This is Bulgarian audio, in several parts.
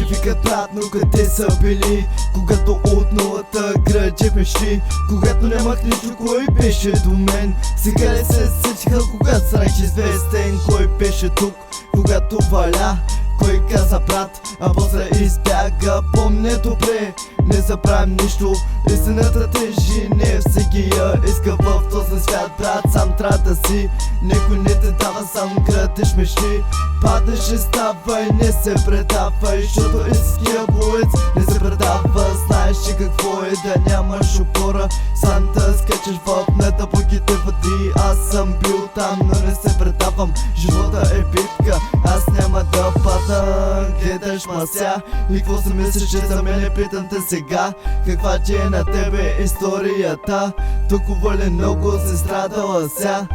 викат брат, но къде са били? Когато от нулата градих мечти, когато нямах нищо, кой беше до мен? Сега ли се сетиха, когато станах известен? Кой беше тук, когато валя? Кой каза брат, а после избяга? Помня добре, не забравям нищо. Истината тежи, не всеки я иска в този свят, брат. Сам трябва да си, никой не те дава, сам градиш мечти. Падаш и ставай, не се предавай, защото истинския боец не се предава. Знаеш ли какво е да нямаш опора, сам да скачаш в недълбоките води. Аз съм бил там, но не се предавам. Живота е битка, аз няма да падна. Гледаш мася и какво си мислиш, че за мен питам те сега? Каква ти е на тебе историята? Толкова ли много си страдала ся?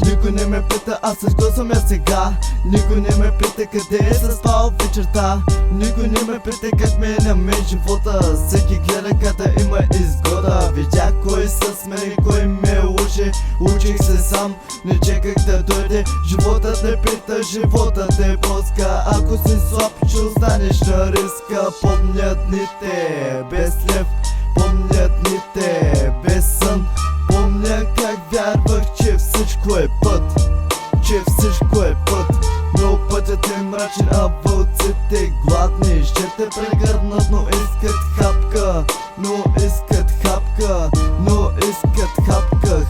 Никой не ме пита, аз също съм я сега. Никой не ме пита къде е спал вечерта. Никой не ме пита как ме е на мен живота. Всеки гледа къде има изгода. Видях кой с мен и кой ме учи. Учих се сам, не чеках да дойде. Животът не пита, животът е плоска. Ако си слаб, ще останеш на риска. Помня дните без лев, помня дните без сън. Помня как вярвах, че всичко е път, че всичко е път. Но пътят е мрачен, а вълците гладни ще те прегърнат, но искат хапка, но искат хапка, но искат хапка.